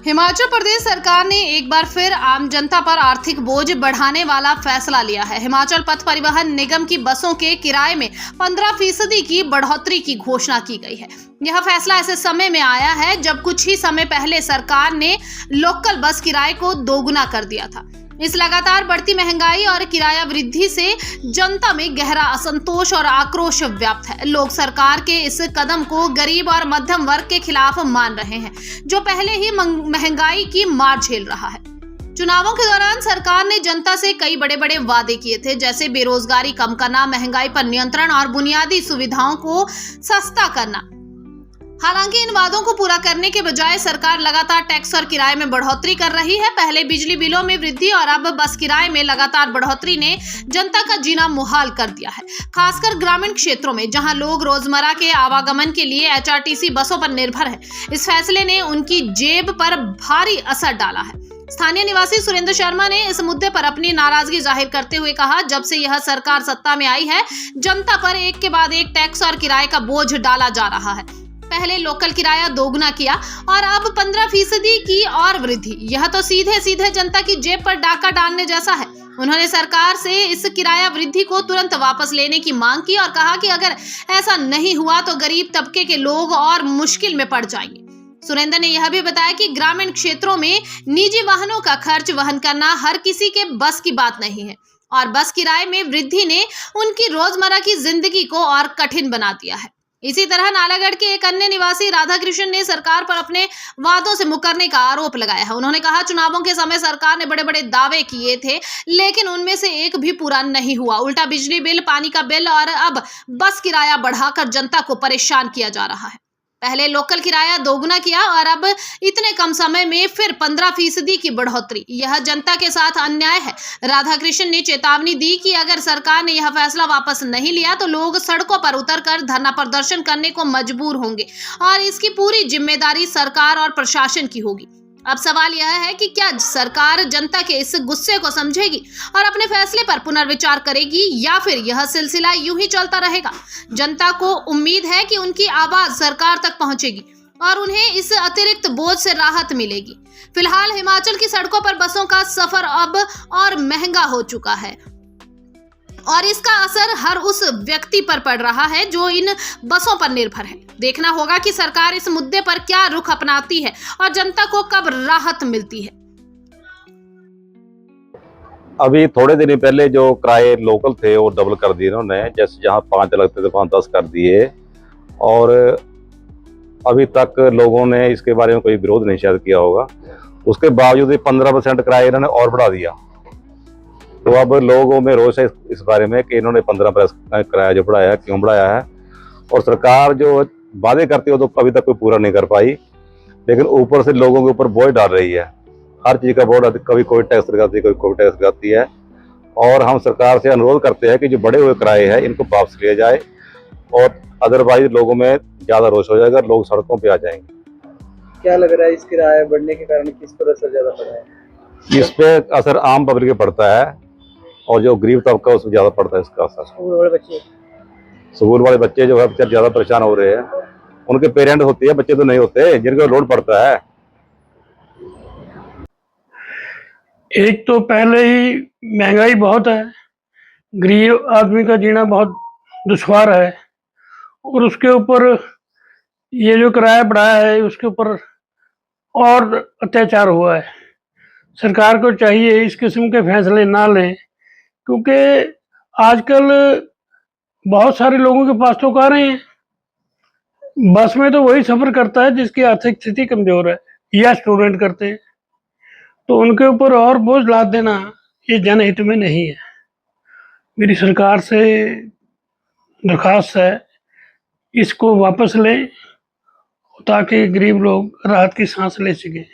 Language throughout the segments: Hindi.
हिमाचल प्रदेश सरकार ने एक बार फिर आम जनता पर आर्थिक बोझ बढ़ाने वाला फैसला लिया है। हिमाचल पथ परिवहन निगम की बसों के किराए में 15% की बढ़ोतरी की घोषणा की गई है। यह फैसला ऐसे समय में आया है जब कुछ ही समय पहले सरकार ने लोकल बस किराए को दोगुना कर दिया था। इस लगातार बढ़ती महंगाई और किराया वृद्धि से जनता में गहरा असंतोष और आक्रोश व्याप्त है। लोग सरकार के इस कदम को गरीब और मध्यम वर्ग के खिलाफ मान रहे हैं, जो पहले ही महंगाई की मार झेल रहा है। चुनावों के दौरान सरकार ने जनता से कई बड़े बड़े वादे किए थे, जैसे बेरोजगारी कम करना, महंगाई पर नियंत्रण और बुनियादी सुविधाओं को सस्ता करना। हालांकि इन वादों को पूरा करने के बजाय सरकार लगातार टैक्स और किराए में बढ़ोतरी कर रही है। पहले बिजली बिलों में वृद्धि और अब बस किराए में लगातार बढ़ोतरी ने जनता का जीना मुहाल कर दिया है, खासकर ग्रामीण क्षेत्रों में जहां लोग रोजमर्रा के आवागमन के लिए एचआरटीसी बसों पर निर्भर है। इस फैसले ने उनकी जेब पर भारी असर डाला है। स्थानीय निवासी सुरेंद्र शर्मा ने इस मुद्दे पर अपनी नाराजगी जाहिर करते हुए कहा, जब से यह सरकार सत्ता में आई है, जनता पर एक के बाद एक टैक्स और किराए का बोझ डाला जा रहा है। पहले लोकल किराया दोगुना किया और अब 15% की और वृद्धि। यह तो सीधे सीधे जनता की जेब पर डाका डालने जैसा है। उन्होंने सरकार से इस किराया वृद्धि को तुरंत वापस लेने की मांग की और कहा कि अगर ऐसा नहीं हुआ तो गरीब तबके के लोग और मुश्किल में पड़ जाएंगे। सुरेंद्र ने यह भी बताया कि ग्रामीण क्षेत्रों में निजी वाहनों का खर्च वहन करना हर किसी के बस की बात नहीं है और बस किराए में वृद्धि ने उनकी रोजमर्रा की जिंदगी को और कठिन बना दिया है। इसी तरह नालागढ़ के एक अन्य निवासी राधा कृष्ण ने सरकार पर अपने वादों से मुकरने का आरोप लगाया है। उन्होंने कहा, चुनावों के समय सरकार ने बड़े बड़े दावे किए थे, लेकिन उनमें से एक भी पूरा नहीं हुआ। उल्टा बिजली बिल, पानी का बिल और अब बस किराया बढ़ाकर जनता को परेशान किया जा रहा है। पहले लोकल किराया दोगुना किया और अब इतने कम समय में फिर 15% की बढ़ोतरी। यह जनता के साथ अन्याय है। राधा कृष्ण ने चेतावनी दी कि अगर सरकार ने यह फैसला वापस नहीं लिया तो लोग सड़कों पर उतरकर धरना प्रदर्शन करने को मजबूर होंगे और इसकी पूरी जिम्मेदारी सरकार और प्रशासन की होगी। अब सवाल यह है कि क्या सरकार जनता के इस गुस्से को समझेगी और अपने फैसले पर पुनर्विचार करेगी या फिर यह सिलसिला यूं ही चलता रहेगा। जनता को उम्मीद है कि उनकी आवाज सरकार तक पहुंचेगी और उन्हें इस अतिरिक्त बोझ से राहत मिलेगी। फिलहाल हिमाचल की सड़कों पर बसों का सफर अब और महंगा हो चुका है और इसका असर हर उस व्यक्ति पर पड़ रहा है जो इन बसों पर निर्भर है। देखना होगा कि सरकार इस मुद्दे पर क्या रुख अपनाती है और जनता को कब राहत मिलती है। अभी थोड़े दिन पहले जो किराए लोकल थे वो डबल कर दिए इन्होंने, जैसे जहाँ 5 लगते थे 5-10 कर दिए और अभी तक लोगों ने इसके बारे में कोई विरोध नहीं शायद किया होगा। उसके बावजूद 15% किराया इन्होंने और बढ़ा दिया। तो अब लोगों में रोष है इस बारे में कि इन्होंने 15% किराया जो बढ़ाया, क्यों बढ़ाया है। और सरकार जो वादे करती है तो अभी तक कोई पूरा नहीं कर पाई, लेकिन ऊपर से लोगों के ऊपर बोझ डाल रही है। हर चीज़ का बोझ, कभी कोई टैक्स लगाती है, कभी कोई टैक्स लगाती है। और हम सरकार से अनुरोध करते हैं कि जो बढ़े हुए किराए हैं इनको वापस लिया जाए और अदरवाइज लोगों में ज़्यादा रोष हो जाएगा, लोग सड़कों पर आ जाएंगे। क्या लग रहा है इस किराए बढ़ने के कारण किस पर असर ज्यादा पड़ा है? इस पे असर आम पब्लिक पे पड़ता है और जो गरीब तबका उसमें ज्यादा पड़ता है इसका असर। स्कूल वाले बच्चे जो है बेचारे ज्यादा परेशान हो रहे हैं। उनके पेरेंट होते हैं, बच्चे तो नहीं होते जिनको लोड पड़ता है। एक तो पहले ही महंगाई बहुत है, गरीब आदमी का जीना बहुत दुश्वार है और उसके ऊपर ये जो किराया बढ़ाया है उसके ऊपर और अत्याचार हुआ है। सरकार को चाहिए इस किस्म के फैसले ना लें, क्योंकि आजकल बहुत सारे लोगों के पास तो कारें हैं। बस में तो वही सफर करता है जिसकी आर्थिक स्थिति कमजोर है या स्टूडेंट करते हैं, तो उनके ऊपर और बोझ लाद देना ये जनहित में नहीं है। मेरी सरकार से दरखास्त है इसको वापस लें ताकि गरीब लोग राहत की सांस ले सकें।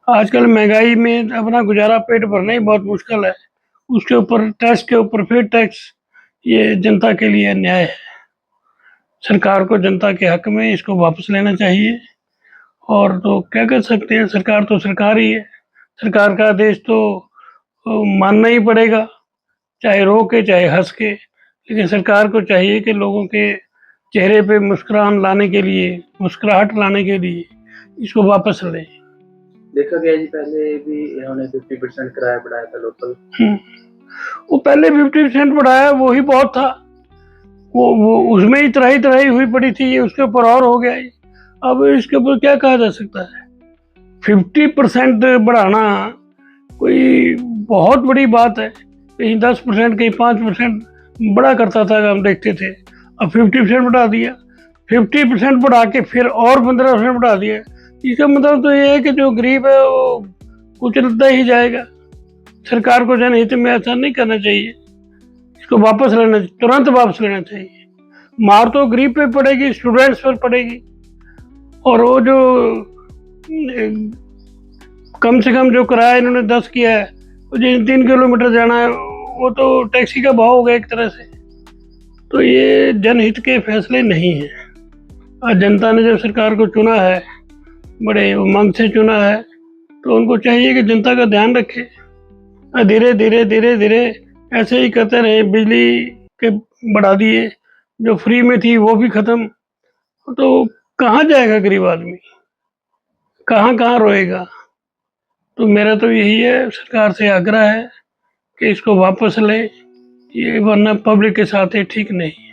आजकल महंगाई में अपना गुजारा पेट भरना ही बहुत मुश्किल है, उसके ऊपर टैक्स के ऊपर फिर टैक्स, ये जनता के लिए अन्याय है। सरकार को जनता के हक में इसको वापस लेना चाहिए। और तो क्या कर सकते हैं, सरकार तो सरकार ही है, सरकार का आदेश तो मानना ही पड़ेगा, चाहे रो के चाहे हंस के। लेकिन सरकार को चाहिए कि लोगों के चेहरे पे मुस्कुराहट लाने के लिए इसको वापस लें। देखा गया जी पहले भी इन्होंने 50% किराया बढ़ाया था लोकल। वो पहले 50% बढ़ाया, वो ही बहुत था। वो उसमें ही त्राही त्राही हुई पड़ी थी, ये उसके ऊपर और हो गया। अब इसके ऊपर क्या कहा जा सकता है? 50% बढ़ाना कोई बहुत बड़ी बात है। कहीं 10%, कहीं 5% बड़ा करता था, हम देखते थे। अब 50% बढ़ा दिया, 50% बढ़ा के फिर और 15% बढ़ा दिया। इसका मतलब तो ये है कि जो गरीब है वो कुचलता ही जाएगा। सरकार को जनहित में ऐसा नहीं करना चाहिए, इसको वापस लेना, तुरंत वापस लेना चाहिए। मार तो गरीब पे पड़ेगी, स्टूडेंट्स पर पड़ेगी, और वो जो कम से कम जो किराया इन्होंने 10 किया है, वो जिन 3 किलोमीटर जाना है वो तो टैक्सी का भाव हो गया एक तरह से। तो ये जनहित के फैसले नहीं है। आज जनता ने जब सरकार को चुना है, बड़े उमंग से चुना है, तो उनको चाहिए कि जनता का ध्यान रखे। धीरे धीरे धीरे धीरे ऐसे ही करते रहे। बिजली के बढ़ा दिए, जो फ्री में थी वो भी खत्म। तो कहाँ जाएगा गरीब आदमी, कहाँ कहाँ रोएगा? तो मेरा तो यही है, सरकार से आग्रह है कि इसको वापस ले, ये वरना पब्लिक के साथ ये ठीक नहीं है।